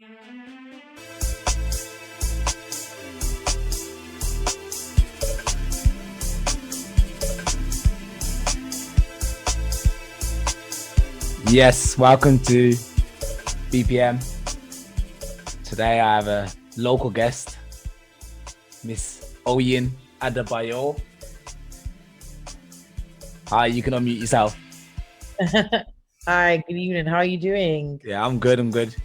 Yes, welcome to BPM. Today I have a local guest, Miss Adebayo. Hi, you can unmute yourself. Hi, good evening. How are you doing? Yeah, I'm good.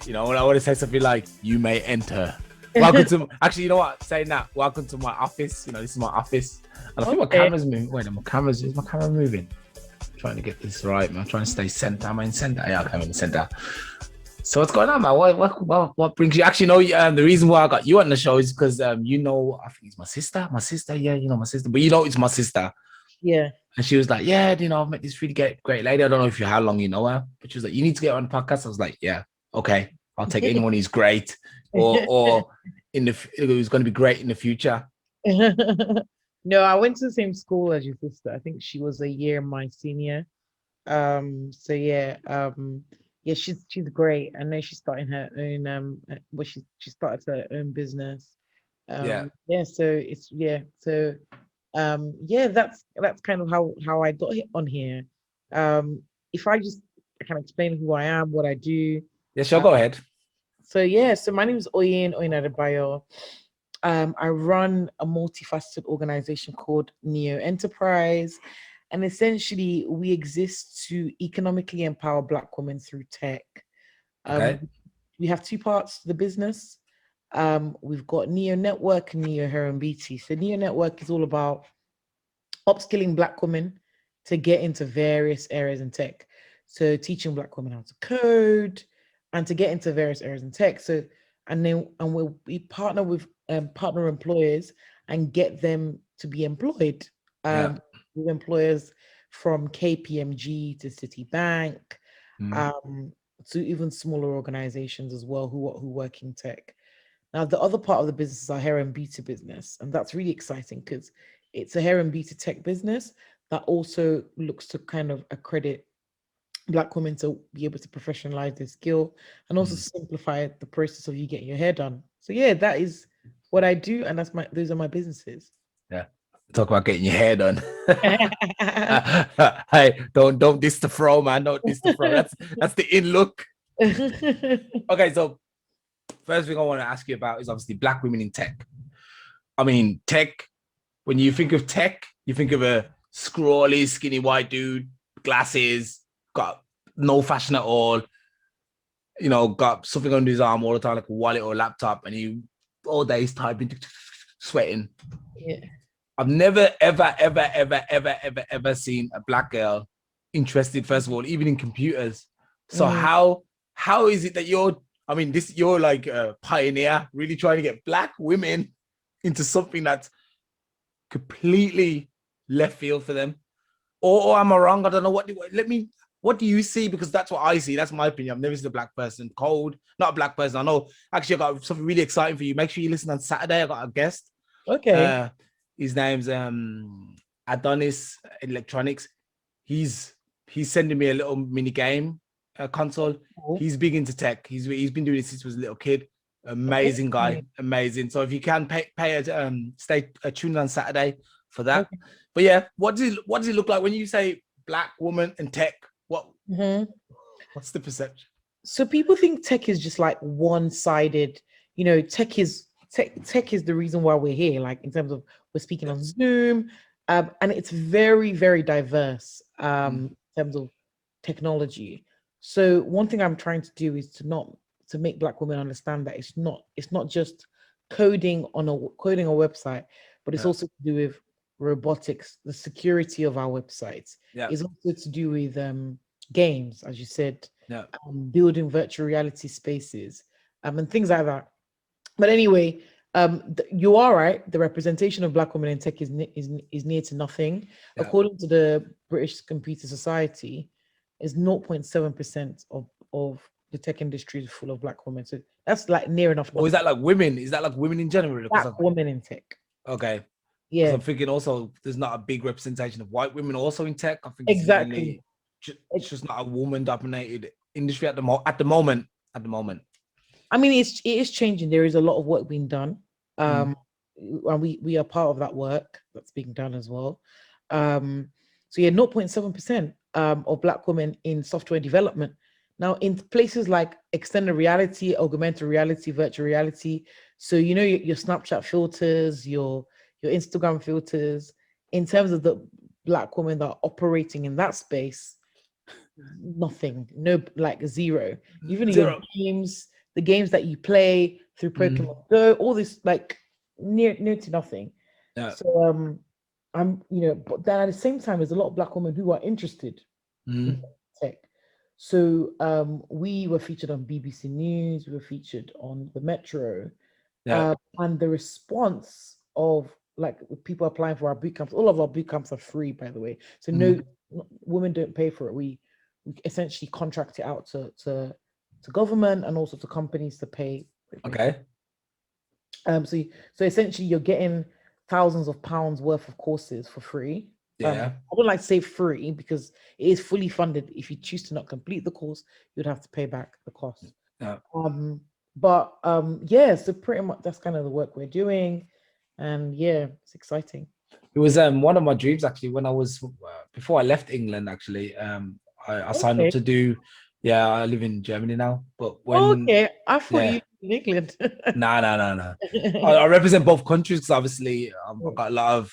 You know, when I want to say something like, you may enter. Welcome to, actually, you know what? Saying that, welcome to my office. You know, this is my office. And I think my camera's moving. Wait, is my camera moving? Trying to get this right, man. I'm trying to stay center. Am I in center? Yeah, I'm in the center. So what's going on, man? What brings you? Actually, no. The reason why I got you on the show is because you know, I think it's my sister. Yeah, you know my sister, but you know it's my sister. Yeah. And she was like, yeah, you know, I've met this really great lady. I don't know how long you know her, but she was like, you need to get on the podcast. I was like, yeah, okay, I'll take anyone who's great or who's going to be great in the future. No, I went to the same school as your sister. I think she was a year my senior. So yeah, she's great. I know she's starting her own she started her own business. Yeah. That's kind of how I got on here. If I can explain who I am, what I do. Yeah, sure, go ahead. So my name is Oyin Adebayo. I run a multifaceted organization called Niyo Enterprise. And essentially, we exist to economically empower Black women through tech. Okay. We have two parts to the business. We've got Niyo Network and Niyo Hair and Beauty. So Niyo Network is all about upskilling Black women to get into various areas in tech. So teaching Black women how to code and to get into various areas in tech. We partner with partner employers and get them to be employed with employers from KPMG to Citi Bank, to even smaller organizations as well who work in tech. Now, the other part of the business is our hair and beauty business, and that's really exciting because it's a hair and beauty tech business that also looks to kind of accredit Black women to be able to professionalize their skill and also simplify the process of you getting your hair done. So yeah, that is what I do, and those are my businesses. Yeah. Talk about getting your hair done. Hey, don't diss the fro, man. Don't diss the fro. That's the in look. Okay, so first thing I want to ask you about is obviously Black women in tech. I mean, tech, when you think of tech, you think of a scrawly, skinny white dude, glasses, got no fashion at all, you know, got something under his arm all the time, like a wallet or a laptop, and he all day he's typing, sweating. Yeah. I've never, ever seen a Black girl interested, first of all, even in computers. So how is it that you're like a pioneer, really trying to get Black women into something that's completely left field for them? Or am I wrong? I don't know. What do you see? Because that's what I see. That's my opinion. I've never seen a Black person code, not a Black person. I know. Actually, I got something really exciting for you. Make sure you listen on Saturday. I got a guest. Okay. His name's Adonis Electronics. He's sending me a little mini game console. Cool. He's big into tech. He's been doing it since he was a little kid. Amazing guy, amazing. So if you can stay tuned on Saturday for that. Okay. But yeah, what does it look like when you say Black woman and tech? What's the perception? So people think tech is just like one-sided. You know, tech is the reason why we're here. Like in terms of we're speaking on Zoom, and it's very, very diverse in terms of technology. So one thing I'm trying to do is to make Black women understand that it's not just coding a website, but it's also to do with robotics, the security of our websites. It's also to do with games, as you said, building virtual reality spaces, and things like that. But anyway, you are right. The representation of Black women in tech is near to nothing. According to the British Computer Society, is 0.7% of the tech industry is full of Black women. So that's like near enough. Or is that like women? Is that like women in general? Black women in tech. Okay. Yeah. I'm thinking also there's not a big representation of white women also in tech. I think it's just not a woman-dominated industry at the moment. I mean, it is changing. There is a lot of work being done. Mm. And we are part of that work that's being done as well. Um, so yeah, 0.7% of Black women in software development. Now, in places like extended reality, augmented reality, virtual reality, so you know your Snapchat filters, your Instagram filters, in terms of the Black women that are operating in that space, nothing, no, like zero. Even in your Zero. games, the games that you play through Mm. Pokemon Go, all this like near to nothing. Yeah. So I'm but then at the same time, there's a lot of Black women who are interested in Mm. tech. So we were featured on BBC News, we were featured on the Metro, Yeah. and the response of like people applying for our boot camps, all of our boot camps are free, by the way. So Mm. women don't pay for it. We essentially contract it out to government and also to companies to pay. Okay. So essentially you're getting thousands of pounds worth of courses for free. Yeah. I don't like to say free because it is fully funded. If you choose to not complete the course, you'd have to pay back the cost. Yeah. But yeah, so pretty much that's kind of the work we're doing, and yeah, it's exciting. It was one of my dreams actually when I was before I left England actually. I signed up Okay. to do. Yeah, I live in Germany now, but when Okay, I thought yeah, you in England. no. I represent both countries because obviously I've got a lot of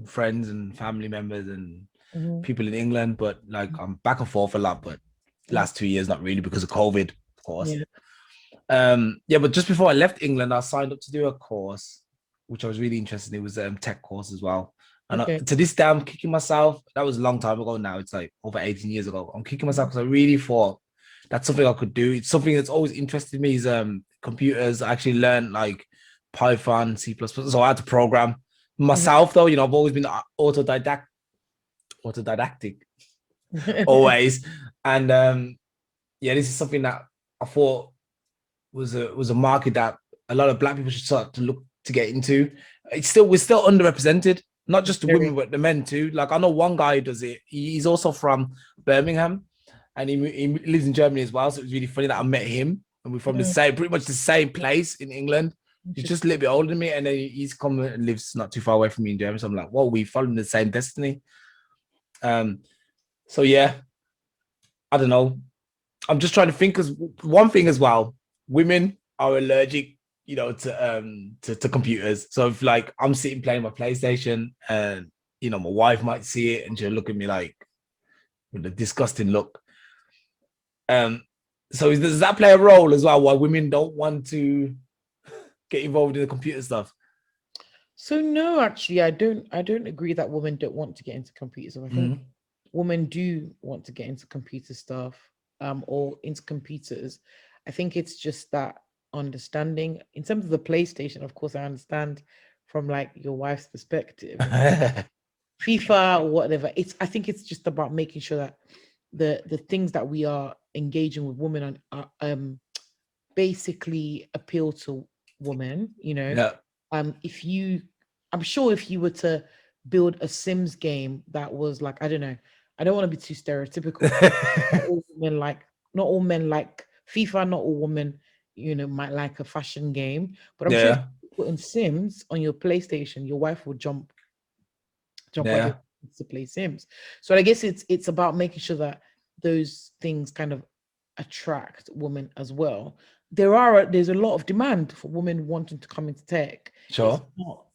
friends and family members and Mhm. people in England, but like I'm back and forth a lot. But Mhm. last 2 years, not really because of COVID, of course. Yeah. Yeah, but just before I left England, I signed up to do a course, which I was really interested in. It was a tech course as well. And Okay. to this day, I'm kicking myself. That was a long time ago now. It's like over 18 years ago. I'm kicking myself Mhm. because I really thought that's something I could do. It's something that's always interested me is computers. I actually learned like Python, C++. So I had to program myself though. I've always been autodidactic always. And yeah, this is something that I thought was a market that a lot of Black people should start to look to get into. We're still underrepresented, not just the women Very. but the men too. Like I know one guy who does it. He's also from Birmingham, and he lives in Germany as well. So it was really funny that I met him, and we're from the Mm, same, pretty much the same place in England. He's just a little bit older than me, and then he's come and lives not too far away from me in Germany. So I'm like, whoa, we following the same destiny. Um, so yeah, I don't know. I'm just trying to think because one thing as well, women are allergic, to computers. So if like I'm sitting playing my PlayStation and my wife might see it and she'll look at me like with a disgusting look. Um, so does that play a role as well? Why women don't want to get involved in the computer stuff? So no, actually, I don't agree that women don't want to get into computers. I think Mm. women do want to get into computer stuff, or into computers. I think it's just that understanding in terms of the PlayStation. Of course, I understand from like your wife's perspective. FIFA or whatever. I think it's just about making sure that the things that we are engaging with women on are basically appeal to women, Yeah. if you I'm sure if you were to build a Sims game that was like, I don't know, I don't want to be too stereotypical. Not all women like not all men like FIFA, not all women, might like a fashion game. But I'm sure if Yeah. you put in Sims on your PlayStation, your wife will jump at your Yeah. to play Sims. So I guess it's about making sure that those things kind of attract women as well. There's a lot of demand for women wanting to come into tech. It's Sure. not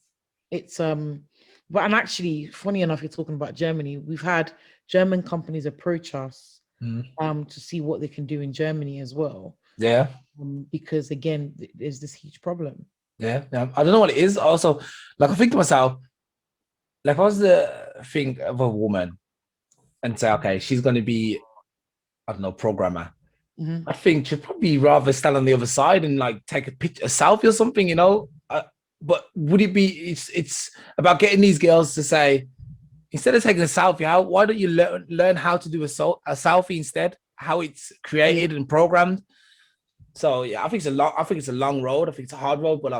it's but and actually funny enough, you're talking about Germany. We've had German companies approach us Mm. to see what they can do in Germany as well. Yeah. Because again, there's this huge problem. Yeah. Yeah. I don't know what it is. Also, like I think to myself, like if I was to think of a woman and say, okay, she's going to be, I don't know, programmer. Mhm. I think she'd probably rather stand on the other side and like take a picture, a selfie or something. But would it be? It's about getting these girls to say instead of taking a selfie, why don't you learn how to do a selfie instead? How it's Yeah. created and programmed. So yeah, I think it's a long road. I think it's a hard road, but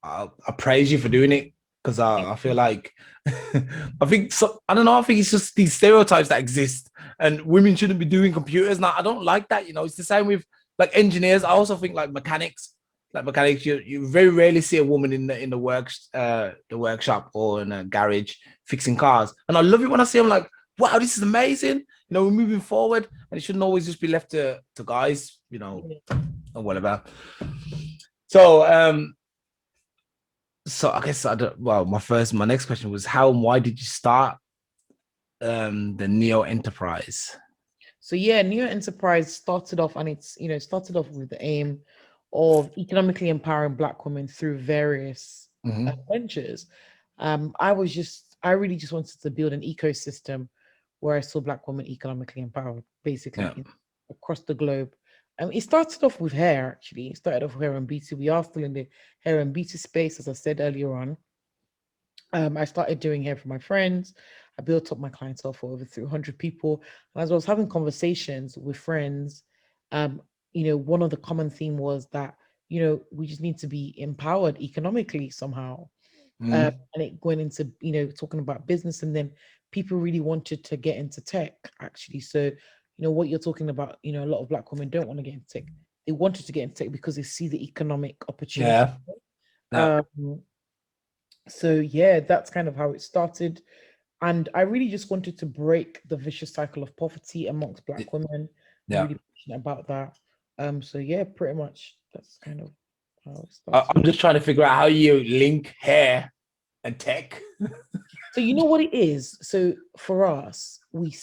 I praise you for doing it because I feel like I think so. I don't know. I think it's just these stereotypes that exist, and women shouldn't be doing computers. Now I don't like that. It's the same with like engineers. I also think like mechanics. Like mechanics, you very rarely see a woman in the workshop or in a garage fixing cars. And I love it when I see them like, wow, this is amazing. You know, we're moving forward, and it shouldn't always just be left to guys, you know, or whatever. So so I guess my next question was how and why did you start the Niyo Enterprise? So yeah, Niyo Enterprise started off, and it's started off with the aim of economically empowering Black women through various ventures. I really just wanted to build an ecosystem where I saw Black women economically empowered, basically across the globe. It started off with hair, actually. It started off with hair and beauty. We are still in the hair and beauty space, as I said earlier on. I started doing hair for my friends. I built up my clientele for over 300 people. And as I was having conversations with friends, one of the common theme was that, we just need to be empowered economically somehow. And it went into, talking about business, and then people really wanted to get into tech, actually. So, what you're talking about, a lot of Black women don't want to get into tech. They wanted to get into tech because they see the economic opportunity. So yeah, that's kind of how it started. And I really just wanted to break the vicious cycle of poverty amongst Black women. I'm really passionate about that. So yeah, pretty much that's kind of how it started. I'm just trying to figure out how you link hair and tech. So you know what it is? So for us, we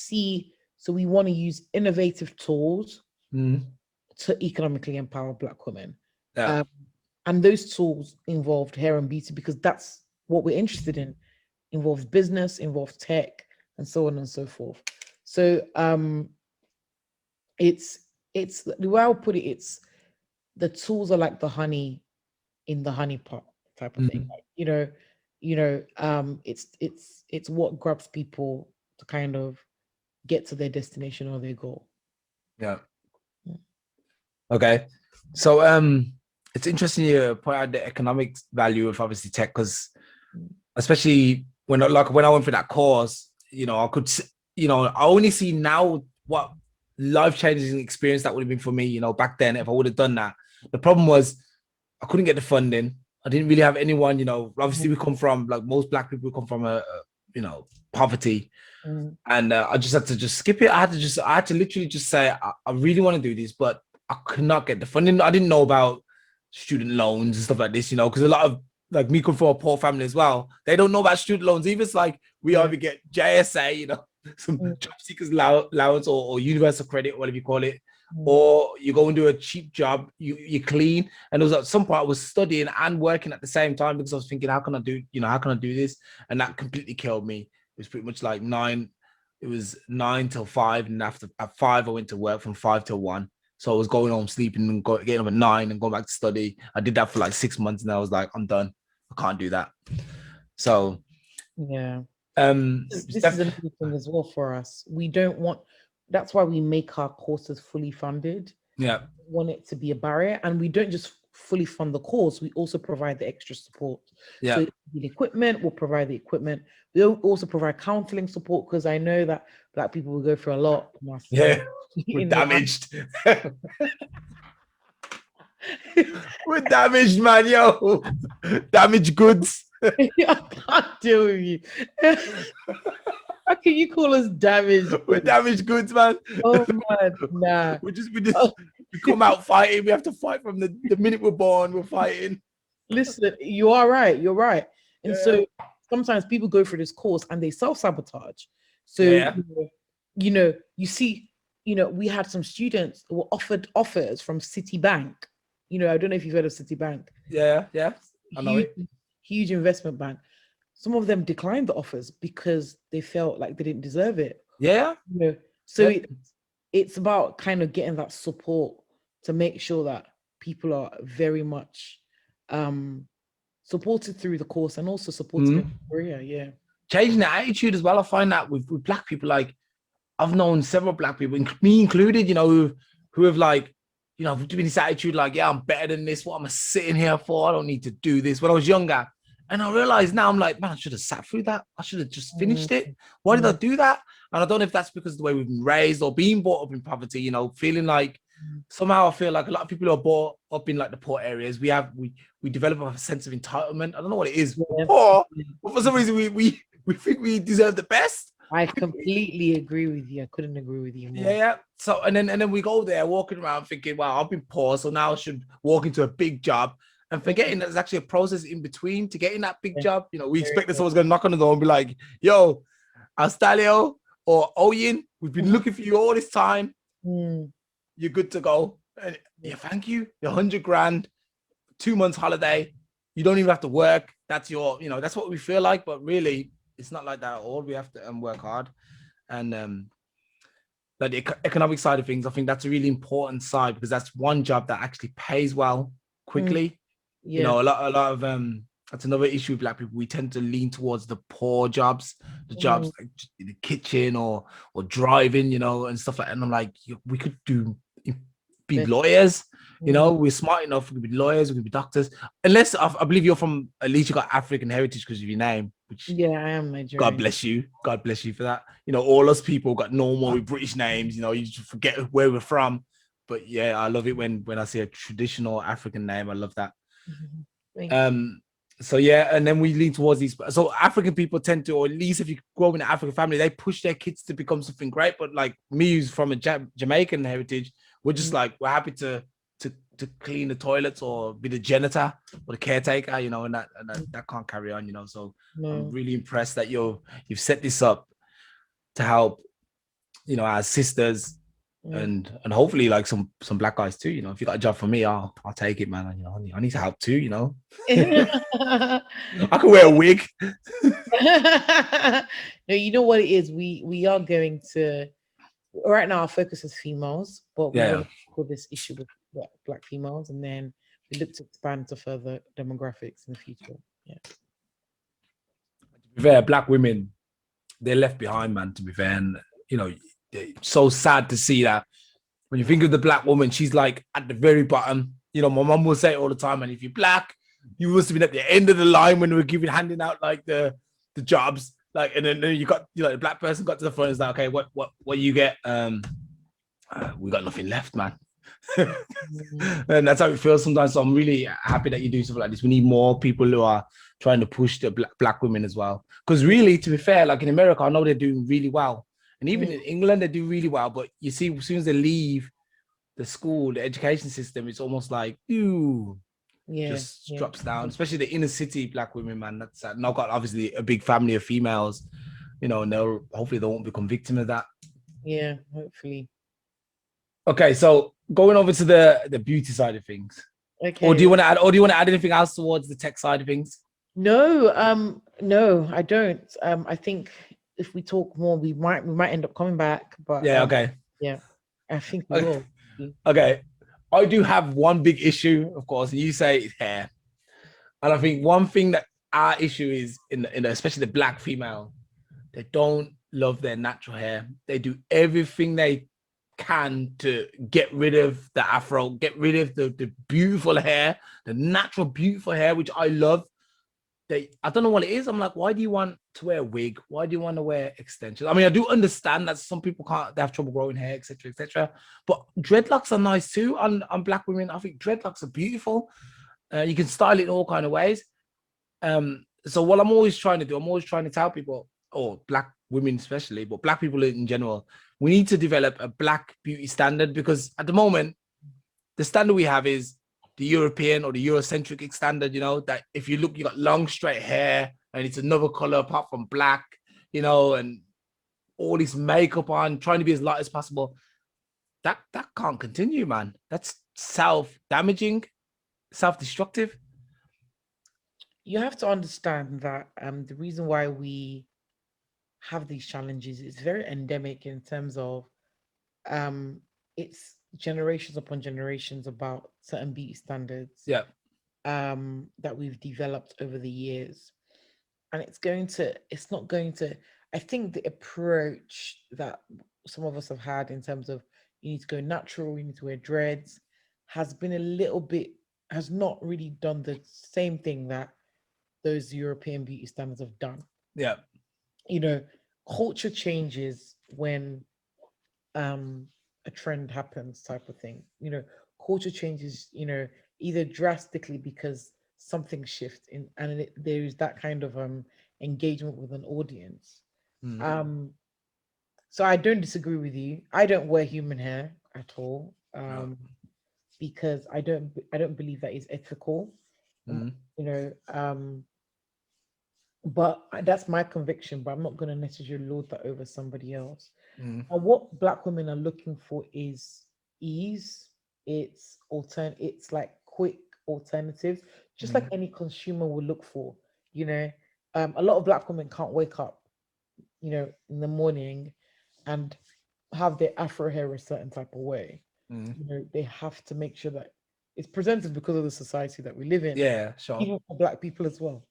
want to use innovative tools to economically empower Black women. And those tools involved hair and beauty because that's what we're interested in. Involves business, involves tech, and so on and so forth. So it's the way I'll put it, it's the tools are like the honey in the honey pot type of thing. Like, it's what grabs people to kind of get to their destination or their goal. Okay. So it's interesting you point out the economic value of obviously tech, because especially when I went for that course, I could, I only see now what life-changing experience that would have been for me, back then if I would have done that. The problem was I couldn't get the funding. I didn't really have anyone, obviously we come from, like most Black people come from poverty. And I just had to just skip it. I had to literally just say, I really want to do this, but I could not get the funding. I didn't know about student loans and stuff like this, because a lot of, like me come from a poor family as well, they don't know about student loans either. It's like we either get JSA, some job seekers allowance or universal credit, whatever you call it, or you go and do a cheap job, you clean. And it was at some point I was studying and working at the same time because I was thinking, how can I do this? And that completely killed me. It was pretty much like 9 till 5, and after at 5 I went to work from 5 till 1. So I was going home, sleeping, and getting up at 9 and going back to study. I did that for like 6 months, and I was like, I'm done. I can't do that. So yeah, this is another thing as well for us. We don't want. That's why we make our courses fully funded. Yeah, we want it to be a barrier, and we don't just fully fund the course. We also provide the extra support. Yeah. So the equipment, we'll provide the equipment. We'll also provide counseling support because I know that Black people will go through a lot. Yeah, we're damaged. We're damaged, man, yo. Damaged goods. I can't deal with you. How can you call us damaged? We're damaged goods, man. Oh man, nah. We come out fighting. We have to fight from the minute we're born. We're fighting. Listen, you are right. You're right. And so sometimes people go through this course and they self-sabotage. So you see, we had some students who were offered offers from Citi Bank. I don't know if you've heard of Citi Bank. Yeah. I know it. Huge investment bank. Some of them declined the offers because they felt like they didn't deserve it. Yeah. So it's about kind of getting that support to make sure that people are very much supported through the course and also supported in their career. Yeah. Changing the attitude as well. I find that with Black people, like I've known several Black people, me included, who have like, doing this attitude like, yeah, I'm better than this. What am I sitting here for? I don't need to do this. When I was younger. And I realized now, I'm like, man, I should have sat through that. I should have just finished it. Why did I do that? And I don't know if that's because of the way we've been raised or being brought up in poverty, feeling like somehow I feel like a lot of people who are brought up in like the poor areas, we develop a sense of entitlement. I don't know what it is. We're Yeah. poor, but for some reason we think we deserve the best. I completely agree with you. I couldn't agree with you Yeah, more. yeah. So and then we go there walking around thinking, wow, I've been poor, so now I should walk into a big job and forgetting that there's actually a process in between to getting that big Yeah, job. You know, we very expect that good. someone's gonna knock on the door and be like, yo, Alstallio or Oyin, we've been looking for you all this time. Mm, You're good to go. And yeah, thank you. Your 100 grand, 2 months holiday. You don't even have to work. That's your, that's what we feel like. But really, it's not like that at all. We have to work hard. And like the economic side of things, I think that's a really important side because that's one job that actually pays well quickly. yeah. A lot of that's another issue with black people. We tend to lean towards the poor jobs, the jobs like in the kitchen or driving, and stuff like that. And I'm like, we could be lawyers. We're smart enough. We could be lawyers. We could be doctors. Unless I believe you're from, at least you got African heritage because of your name, which Yeah, I am God Nigerian. bless you. God bless you for that. All us people got normal British names. You just forget where we're from. But yeah, I love it when I see a traditional African name. I love that. Thank you. So yeah, and then we lean towards these. So African people tend to, or at least if you grow up in an African family, they push their kids to become something great. But like me, who's from a Jamaican heritage, we're just like we're happy to clean the toilets or be the janitor or the caretaker, and that can't carry on, So I'm No. really impressed that you've set this up to help, our sisters and hopefully like some black guys too. If you got a job for me, I'll take it, man. I need to help too. I can wear a wig. No, you know what it is. We are going to right now. Our focus is females, but we want Yeah. to tackle this issue with black females, and then we look to expand to further demographics in the future. Yeah. To be fair, black women, they're left behind, man, to be fair. And, it's so sad to see that when you think of the black woman, she's like at the very bottom. My mom will say it all the time, and if you're black, you must have been at the end of the line when we were handing out like the jobs. Like, and then you got, the black person got to the front. It's like, okay, what you get? We got nothing left, man. And that's how it feels sometimes. So I'm really happy that you do something like this. We need more people who are trying to push the black women as well. Because really, to be fair, like in America, I know they're doing really well. And even in England, they do really well. But you see, as soon as they leave the school, the education system, it's almost like, just drops down, especially the inner city black women, man. That's now got obviously a big family of females, and hopefully they won't become victim of that. Yeah, hopefully. Okay, so going over to the beauty side of things. Okay. Or do you want to add anything else towards the tech side of things? No, I don't. I think if we talk more, we might end up coming back, but Yeah, okay. yeah, I think we Okay. will. Okay. I do have one big issue, of course, and you say it's hair. And I think one thing that our issue is in especially the black female, they don't love their natural hair. They do everything they can to get rid of the afro, get rid of the beautiful hair, the natural beautiful hair, which I love. I don't know what it is. I'm like, why do you want to wear a wig? Why do you want to wear extensions? I mean, I do understand that some people they have trouble growing hair, etc., etc. But dreadlocks are nice too on black women. I think dreadlocks are beautiful. You can style it in all kind of ways. So what I'm always trying to do, I'm always trying to tell people, or black women especially, but black people in general, we need to develop a black beauty standard because at the moment, the standard we have is the European or the Eurocentric standard, that if you look, you got long straight hair and it's another color apart from black, and all this makeup on, trying to be as light as possible. That can't continue, man. That's self-damaging, self-destructive. You have to understand that the reason why we have these challenges is very endemic in terms of um it's generations upon generations about certain beauty standards Yeah. that we've developed over the years. And it's not going to, I think the approach that some of us have had in terms of you need to go natural, you need to wear dreads, has been a little bit, has not really done the same thing that those European beauty standards have done. Yeah. You know, culture changes when um a trend happens type of thing. Culture changes, either drastically because something shifts in, and there is that kind of engagement with an audience. Mm. So I don't disagree with you. I don't wear human hair at all, No. because I don't believe that is ethical. Um, Mm. you know, but that's my conviction. But I'm not going to necessarily lord that over somebody else. Mm. And what Black women are looking for is ease. It's like quick alternatives, just like Mm. any consumer will look for. A lot of Black women can't wake up, in the morning and have their afro hair a certain type of way. Mm. They have to make sure that it's presented because of the society that we live in, Yeah, sure. even for Black people as well.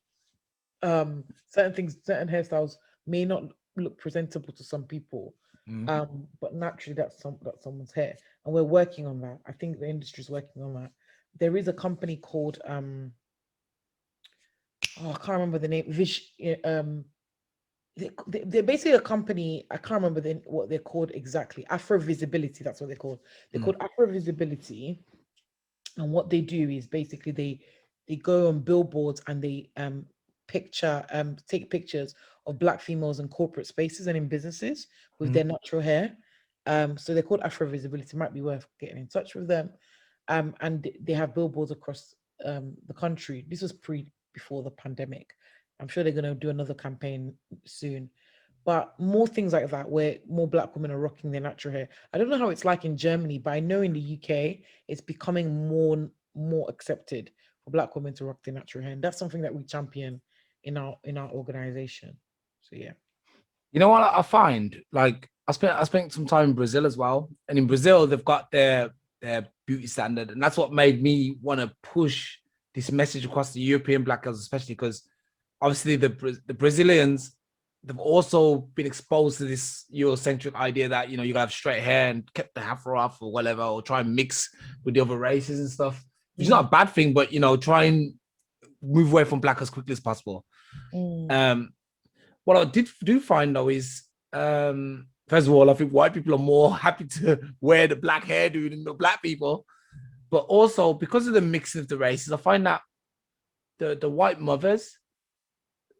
Certain things, certain hairstyles may not look presentable to some people, Mm. but naturally that's someone's hair, and we're working on that. I think the industry is working on that. There is a company called oh, I can't remember the name. They're basically a company. I can't remember what they're called exactly. Afro Visibility. That's what they're called. They're Mm. called Afro Visibility, and what they do is basically they go on billboards and they take pictures of Black females in corporate spaces and in businesses with Mm. their natural hair. So they're called Afro Visibility. Might be worth getting in touch with them. And they have billboards across the country. This was before the pandemic. I'm sure they're going to do another campaign soon. But more things like that, where more Black women are rocking their natural hair. I don't know how it's like in Germany, but I know in the UK it's becoming more accepted for Black women to rock their natural hair, and that's something that we champion in our organization. So yeah. You know what I find? Like I spent some time in Brazil as well, and in Brazil they've got their beauty standard, and that's what made me want to push this message across the European Black girls, especially because obviously the Brazilians, they've also been exposed to this Eurocentric idea that you gotta have straight hair and kept the afro off or whatever, or try and mix with the other races and stuff. Which is not a bad thing, but try and move away from Black as quickly as possible. Mm, Um, what I do find though is, first of all, I think white people are more happy to wear the Black hairdo than the Black people. But also because of the mixing of the races, I find that the white mothers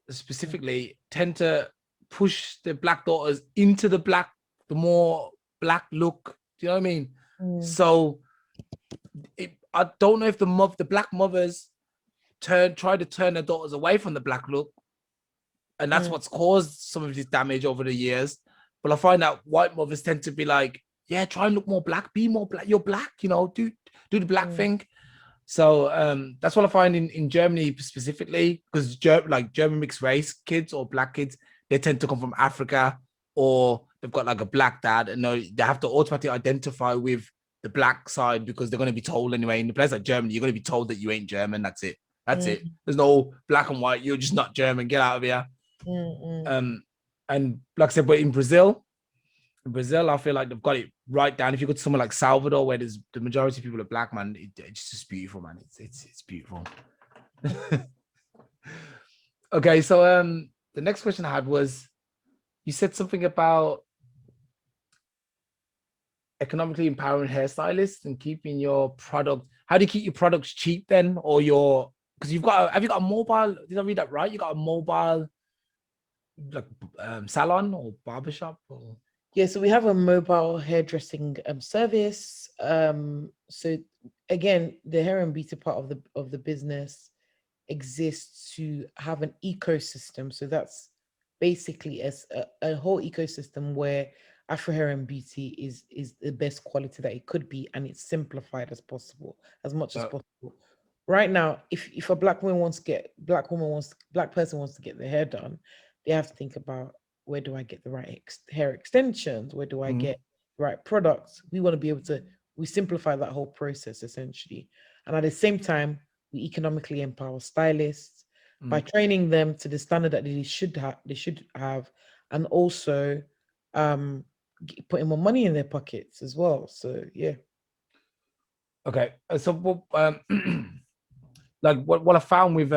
specifically tend to push their Black daughters into the more Black look. Do you know what I mean? mm, So I don't know if the Black mothers try to turn their daughters away from the Black look, and that's mm, what's caused some of this damage over the years. But I find that white mothers tend to be like, yeah, try and look more Black, be more Black. You're Black, do the Black mm, thing. So that's what I find in Germany specifically, because German mixed race kids or Black kids, they tend to come from Africa, or they've got like a Black dad, and they have to automatically identify with the Black side because they're going to be told anyway. In a place like Germany, you're going to be told that you ain't German. That's it. That's it. mm, There's no black and white. You're just not German. Get out of here. mm, Um, and like I said, but in Brazil, I feel like they've got it right down. If you go to somewhere like Salvador, where there's the majority of people are Black, man, it's just beautiful, man. It's beautiful. Okay, so the next question I had was, you said something about economically empowering hairstylists and keeping your product. How do you keep your products cheap then, or because have you got a mobile? Did I read that right? You got a mobile like salon or barbershop or Yeah, so we have a mobile hairdressing service. So again, the hair and beauty part of the business exists to have an ecosystem. So that's basically a whole ecosystem where Afro hair and beauty is the best quality that it could be, and it's simplified as possible, as much as uh, possible. Right now, if a black person wants to get their hair done, they have to think about, where do I get the right hair extensions? Where do I mm, get the right products? We want to be able to we simplify that whole process essentially, and at the same time, we economically empower stylists by mm. training them to the standard that they should have, and also um, putting more money in their pockets as well. So yeah. Okay. So like what I found with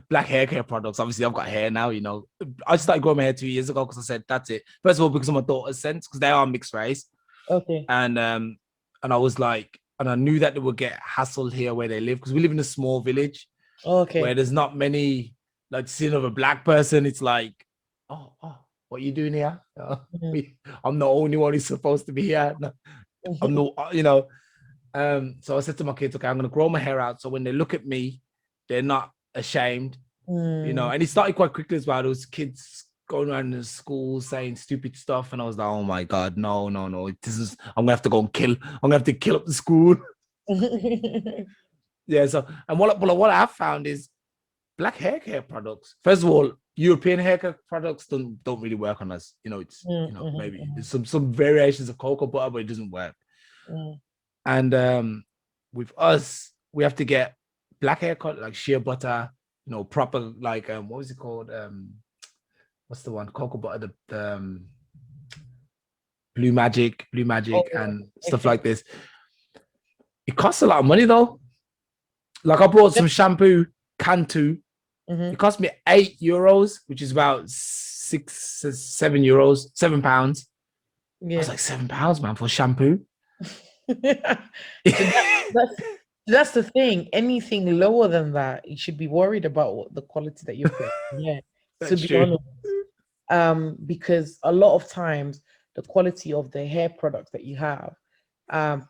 Black hair care products, obviously I've got hair now, I started growing my hair 2 years ago because I said that's it. First of all, because of my daughter's sense, because they are mixed race. Okay. And I was like, and I knew that they would get hassled here where they live because we live in a small village where Okay. there's not many, like seeing of a black person. It's like, oh, what are you doing here? I'm the only one who's supposed to be here. No, I'm Mhm. not, So I said to my kids, okay, I'm gonna grow my hair out so when they look at me, they're not ashamed, Mm. And it started quite quickly as well. Those kids going around in the school saying stupid stuff, and I was like, oh my god, no, no, no. This is I'm gonna have to go and kill. I'm gonna have to kill up the school. Yeah. So and what I have found is black hair care products. First of all, European hair care products don't really work on us. It's maybe there's some variations of cocoa butter, but it doesn't work. And with us, we have to get black hair cut like shea butter, proper like what was it called? What's the one? Cocoa butter, the blue magic, Oh, and stuff okay. like this. It costs a lot of money though. Like I bought some shampoo, Cantu. It cost me €8, which is about €7, £7. I was Yeah. like, £7, man, for shampoo. So that's the thing. Anything lower than that, you should be worried about what the quality that you're putting. Yeah, to That's be true. honest, because a lot of times the quality of the hair products that you have, um,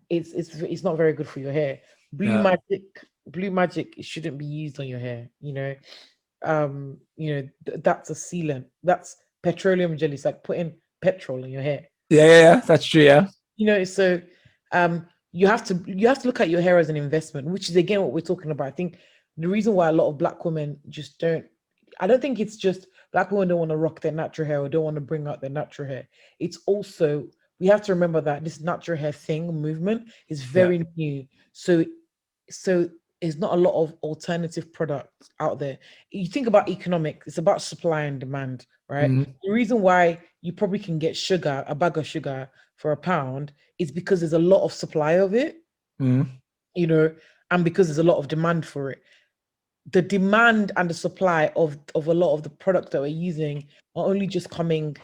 it's not very good for your hair. Yeah. Blue magic, it shouldn't be used on your hair. That's a sealant. That's petroleum jelly. It's like putting petrol in your hair. Yeah. That's true. Yeah. So um you have to look at your hair as an investment, which is again what we're talking about. I think the reason why a lot of black women just don't, I don't think it's just black women don't want to rock their natural hair or don't want to bring out their natural hair. It's also, we have to remember that this natural hair thing movement is Yeah. very new. So there's not a lot of alternative products out there. You think about economics, it's about supply and demand, right? Mhm. The reason why you probably can get sugar, a bag of sugar for £1, is because there's a lot of supply of it, Mhm. you know, and because there's a lot of demand for it. The demand and the supply of a lot of the products that we're using are only just getting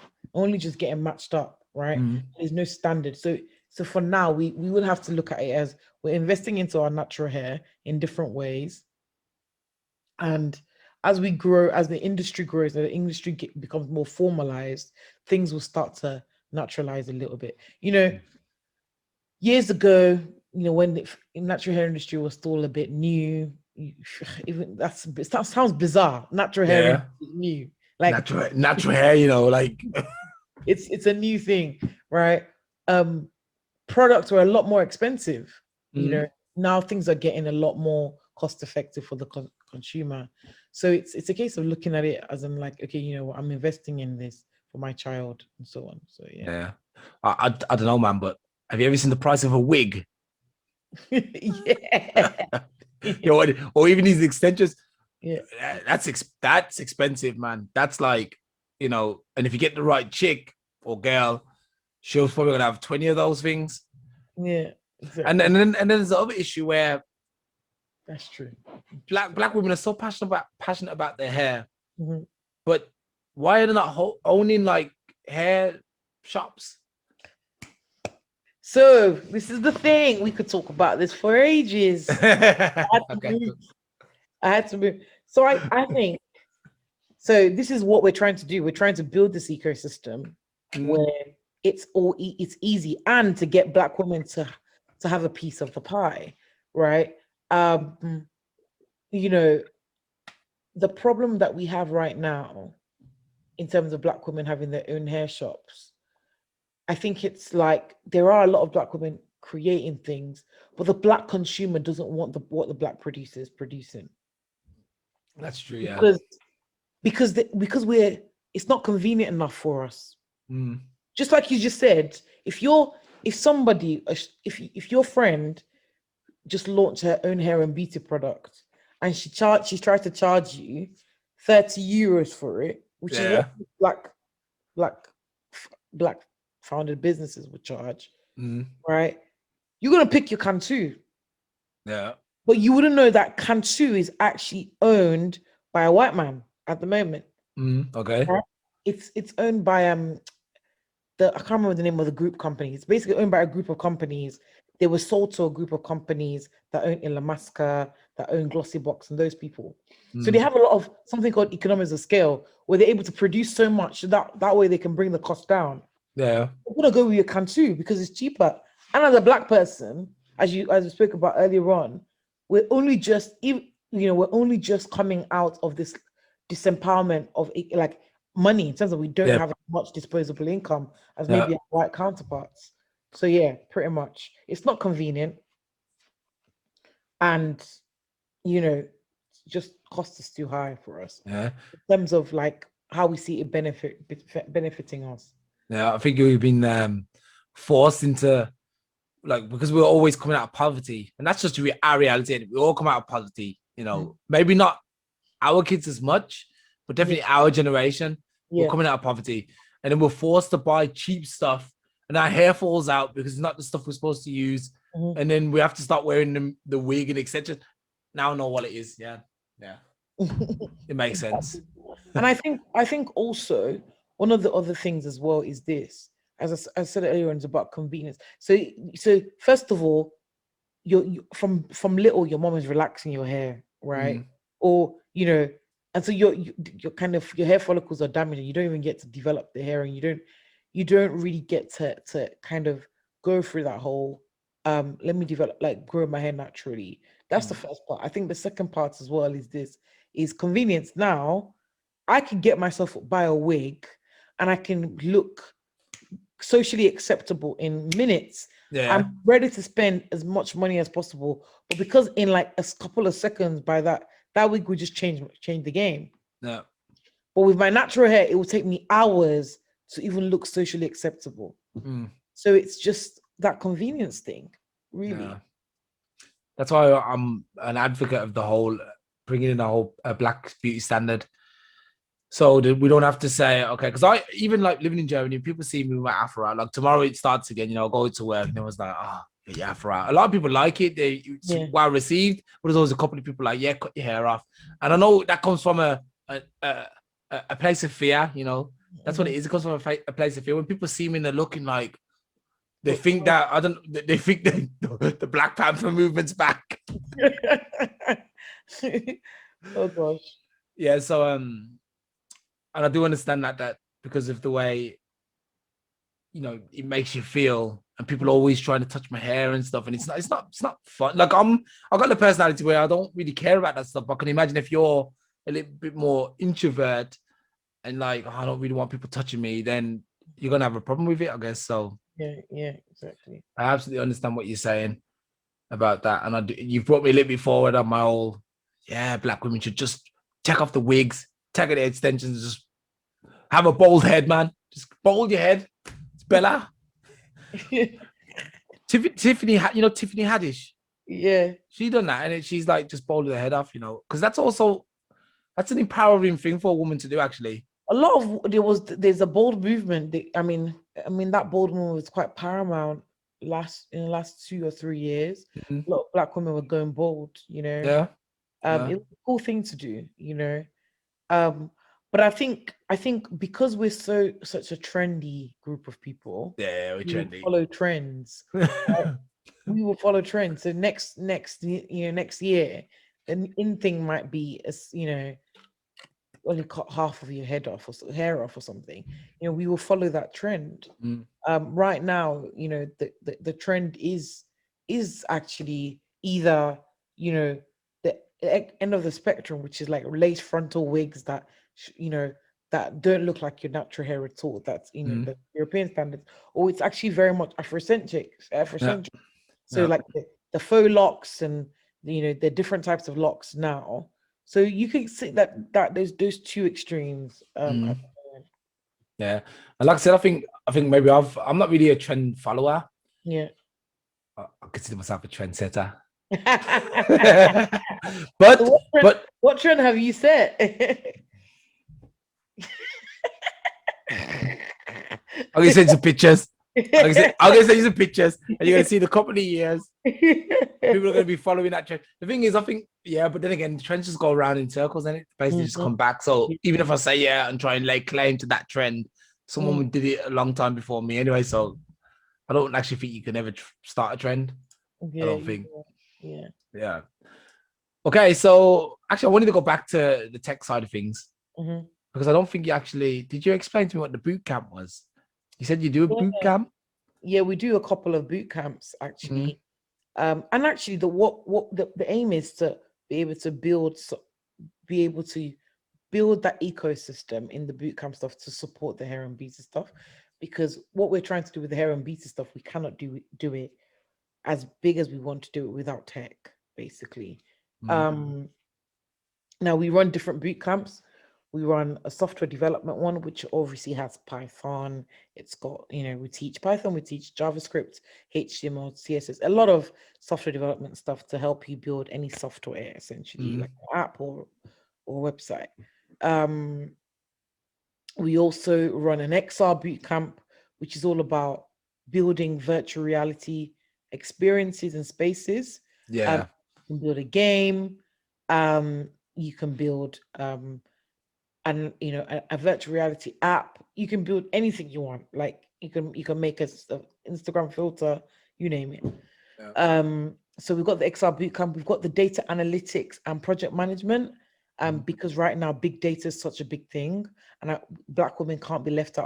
matched up, right? Mhm. There's no standard. So for now, we will have to look at it as we're investing into our natural hair in different ways. And as we grow, as the industry grows, and the industry becomes more formalized, things will start to naturalize a little bit. Years ago, when the natural hair industry was still a bit new, even that sounds bizarre. Natural hair Yeah. industry is new, like Natural hair, like it's a new thing, right? Um, Products were a lot more expensive. You know, Mhm. now things are getting a lot more cost effective for the consumer. So it's a case of looking at it as in like, okay, I'm investing in this for my child and so on. So yeah. Yeah. I don't know, man, but have you ever seen the price of a wig? Yeah. Or even these extensions? Yeah. That's expensive, man. That's like, and if you get the right chick or girl, she'll probably gonna have 20 of those things. Yeah, And exactly. and then and then there's the other issue where That's true. black women are so passionate about their hair, Mhm. but why are they not owning like hair shops? So this is the thing. We could talk about this for ages. I had to Okay. move. I had to move. So I think so. This is what we're trying to do. We're trying to build this ecosystem Mm, where it's easy and to get black women to have a piece of the pie, right? Um, you know, the problem that we have right now in terms of black women having their own hair shops, I think it's like there are a lot of black women creating things, but the black consumer doesn't want what the black producer is producing that's true, yeah. because because we're it's not convenient enough for us. Mm, Just like you just said, if somebody if your friend just launched her own hair and beauty product and she tried to charge you €30 for it, which is what yeah. black black founded businesses would charge, Mm, right? You're gonna pick your Cantu, yeah. but you wouldn't know that Cantu is actually owned by a white man at the moment. Okay. Right? It's owned by I can't remember the name of the group companies. It's basically owned by a group of companies. They were sold to a group of companies that own Ilamasca, that own Glossybox, and those people. So they have a lot of something called economies of scale, where they're able to produce so much that way they can bring the cost down. Yeah. I'm gonna go with your Cantu because it's cheaper. And as a black person, as we spoke about earlier on, we're only just coming out of this disempowerment of like money in terms of we don't have as much disposable income as maybe our white counterparts. So yeah, pretty much. It's not convenient. And just cost is too high for us. Yeah. In terms of like how we see it benefiting us. Yeah, I think we've been forced into like because we're always coming out of poverty, and that's just our reality. We all come out of poverty, maybe not our kids as much, but definitely our generation. We're coming out of poverty, and then we're forced to buy cheap stuff, and our hair falls out because it's not the stuff we're supposed to use, and then we have to start wearing the wig and etc. Now I know what it is. Yeah, it makes sense. And I think also one of the other things as well is this, as I said earlier, it's about convenience. So first of all, you from little, your mom is relaxing your hair, right? Or and so you're kind of your hair follicles are damaged, and you don't even get to develop the hair, and you don't really get to kind of go through that whole let me develop, like, grow my hair naturally. That's the first part. I think the second part as well is convenience. Now I can get myself buy a wig and I can look socially acceptable in minutes. I'm ready to spend as much money as possible, but because in like a couple of seconds, by that wig would just change the game. Yeah. But with my natural hair, it will take me hours to even look socially acceptable. So it's just that convenience thing, really. Yeah. That's why I'm an advocate of the whole bringing in a whole black beauty standard. So that we don't have to say, okay, because I even like living in Germany, people see me with my afro out. Like tomorrow it starts again, go to work, and it was like, get your afro out. A lot of people like it, it's well received, but there's always a couple of people like, cut your hair off. And I know that comes from a place of fear, that's what it is. It comes from a place of fear. When people see me and they're looking like, they think that they think the Black Panther movement's back. Oh gosh. Yeah, so and I do understand that because of the way it makes you feel, and people are always trying to touch my hair and stuff, and it's not fun. Like I've got the personality where I don't really care about that stuff. I can imagine if you're a little bit more introvert and like, I don't really want people touching me, then you're gonna have a problem with it, I guess. So yeah, exactly. I absolutely understand what you're saying about that, and you've brought me a little bit forward on my whole, black women should just take off the wigs, take out the extensions, just have a bald head, man. Just bald your head. It's Bella. Tiffany, Tiffany Haddish. Yeah, she done that, and she's like just balding her head off, because that's an empowering thing for a woman to do, actually. A lot of there's a bold movement. I mean that bold movement was quite paramount in the last 2 or 3 years. A lot of black women were going bold, Yeah. It was a cool thing to do, but I think because we're such a trendy group of people, we're trendy. Follow trends. Right? We will follow trends. So next year, the in thing might be only cut half of your head off or hair off or something. We will follow that trend. Right now, the trend is actually either the end of the spectrum, which is like lace frontal wigs that that don't look like your natural hair at all. That's the European standards, or it's actually very much Afrocentric. So like the faux locks and the different types of locks now. So you can see that there's those two extremes. Yeah, and like I said, I think maybe I'm not really a trend follower. Yeah, I consider myself a trendsetter. but what trend have you set? I'm gonna send some pictures. I'm gonna send you some pictures, and you're gonna see the couple of years. People are gonna be following that trend. The thing is, I think, but then again, trends just go around in circles, and it basically just come back. So even if I say and try and lay claim to that trend, Someone did it a long time before me anyway, so I don't actually think you can ever start a trend. I Yeah, don't think. yeah. Yeah. Okay, so actually, I wanted to go back to the tech side of things because I don't think you actually did. You explain to me what the boot camp was? You said you do a boot camp. Yeah, we do a couple of boot camps actually. And actually, the aim is to be able to build that ecosystem in the bootcamp stuff to support the hair and beauty stuff, because what we're trying to do with the hair and beauty stuff, we cannot do it as big as we want to do it without tech, basically. Now we run different boot camps. We run a software development one, which obviously has Python. It's got, we teach Python, we teach JavaScript, HTML, CSS, a lot of software development stuff to help you build any software, essentially, like an app or website. We also run an XR boot camp, which is all about building virtual reality experiences and spaces. Yeah. You can build a game. You can build a virtual reality app. You can build anything you want. Like you can make a Instagram filter, you name it. Yeah. So we've got the XR bootcamp, we've got the data analytics and project management. Because right now big data is such a big thing, and Black women can't be left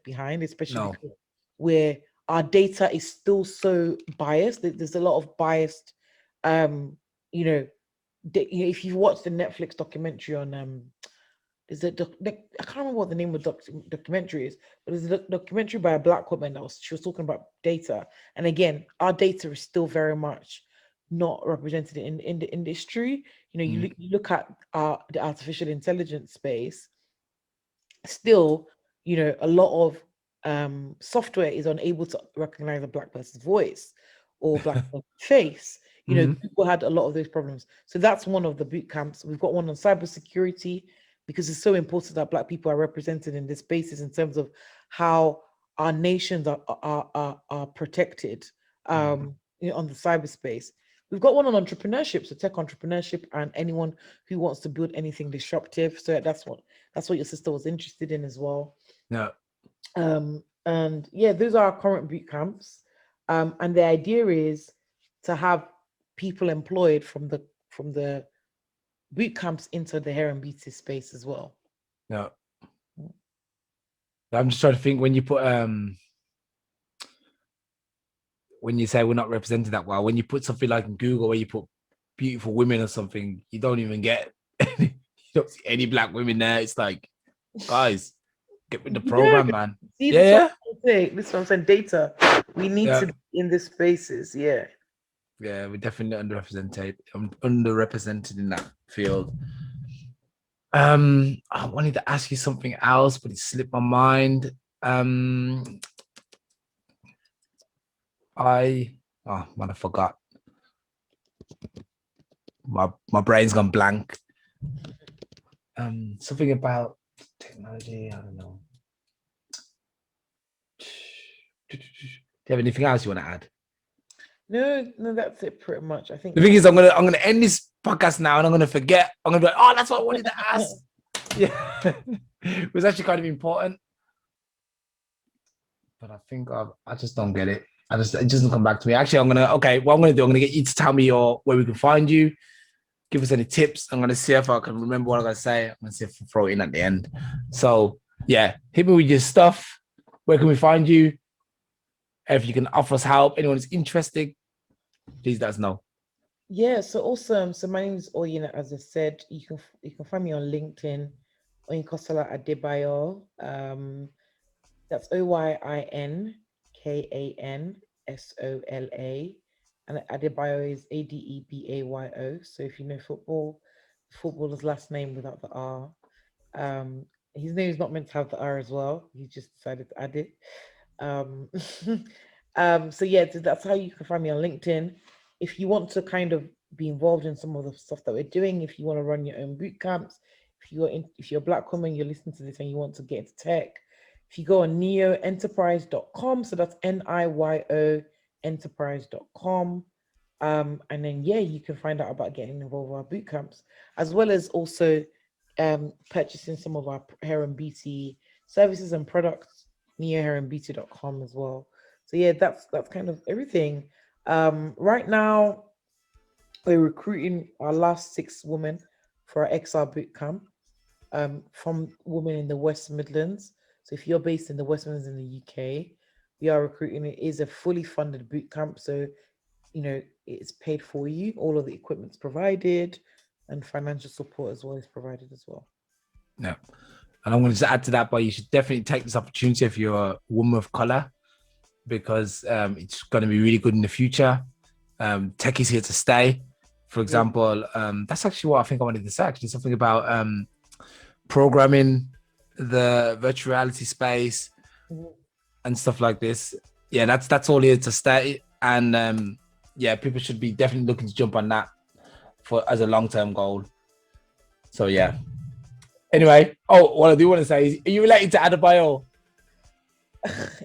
behind, especially because where our data is still so biased. There's a lot of biased, if you watch the Netflix documentary on I can't remember what the name of the documentary is, but there's a documentary by a Black woman she was talking about data. And again, our data is still very much not represented in the industry. You look at the artificial intelligence space, still, a lot of software is unable to recognize a Black person's voice or Black person's face. People had a lot of those problems. So that's one of the boot camps. We've got one on cybersecurity, because it's so important that Black people are represented in this spaces in terms of how our nations are protected on the cyberspace. We've got one on entrepreneurship, so tech entrepreneurship, and anyone who wants to build anything disruptive. So that's what your sister was interested in as well. Yeah. And yeah, those are our current boot camps. And the idea is to have people employed from the boot camps into the hair and beauty space as well. Yeah. I'm just trying to think, when you put when you say we're not represented that well, when you put something like in Google where you put beautiful women or something, you don't even get you don't see any Black women there. It's like, guys, get with the program, man. See, Yeah. this is what I'm saying. Data. We need to be in these spaces. Yeah. Yeah, we're definitely underrepresented in that field. I wanted to ask you something else, but it slipped my mind. I forgot. My brain's gone blank. Something about technology. I don't know. Do you have anything else you want to add? No, that's it pretty much. I think the thing is, I'm gonna end this podcast now, and I'm gonna forget. I'm gonna be like, oh, that's what I wanted to ask. Yeah, it was actually kind of important, but I think I just don't get it. It doesn't come back to me. Actually, what I'm gonna do, I'm gonna get you to tell me where we can find you. Give us any tips. I'm gonna see if I can remember what I'm gonna say. I'm gonna see if I throw it in at the end. So yeah, hit me with your stuff. Where can we find you? If you can offer us help, anyone who's interested, please let us know. Yeah, so awesome. So my name is Oyina, as I said. You can find me on LinkedIn, Oyinkansola Adebayo. That's OYINKANSOLA. And Adebayo is ADEBAYO. So if you know football, footballer's last name without the R. His name is not meant to have the R as well. He just decided to add it. So yeah, that's how you can find me on LinkedIn. If you want to kind of be involved in some of the stuff that we're doing, if you want to run your own boot camps, if you're a Black woman, you're listening to this and you want to get into tech, if you go on niyoenterprise.com, so that's NIYO enterprise.com, and then you can find out about getting involved with our boot camps, as well as also purchasing some of our hair and beauty services and products neohairandbeauty.com as well. So yeah, that's kind of everything. Right now we're recruiting our last 6 women for our XR boot camp. From women in the West Midlands. So if you're based in the West Midlands in the UK, we are recruiting. It is a fully funded boot camp, so it's paid for you. All of the equipment's provided, and financial support as well is provided as well. Yeah. And I'm going to just add to that, but you should definitely take this opportunity if you're a woman of color, because it's going to be really good in the future. Tech is here to stay. For example, that's actually what I think I wanted to say, actually, something about programming the virtual reality space and stuff like this. Yeah, that's all here to stay. And yeah, people should be definitely looking to jump on that as a long-term goal. So yeah. Anyway, what I do want to say is, are you related to Adebayo?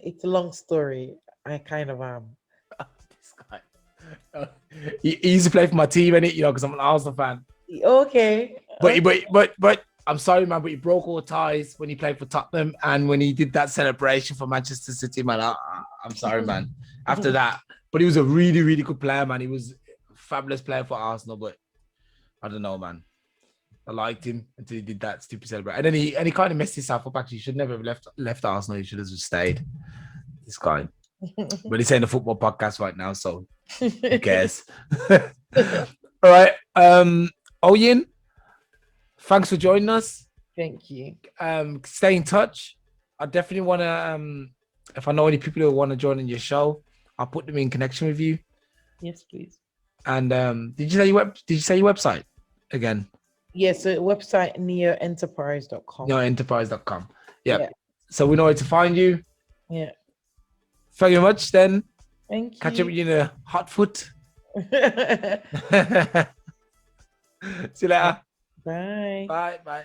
It's a long story. I kind of am. This guy. He used to play for my team, innit? Because I'm an Arsenal fan. Okay. But I'm sorry, man, but he broke all ties when he played for Tottenham and when he did that celebration for Manchester City, man. I'm sorry, man. After that, but he was a really, really good player, man. He was a fabulous player for Arsenal, but I don't know, man. I liked him until he did that stupid celebration, and then he kind of messed himself up. Actually, he should never have left Arsenal. He should have just stayed. This guy, but he's in a football podcast right now, so who cares? All right, Oyin, thanks for joining us. Thank you. Stay in touch. I definitely want to. If I know any people who want to join in your show, I'll put them in connection with you. Yes, please. And did you say your website again? Yes, so website neoenterprise.com. Neoenterprise.com. Yeah. So we know where to find you. Yeah. Thank you very much. Then thank you. Catch up with you in a hot foot. See you later. Bye. Bye. Bye.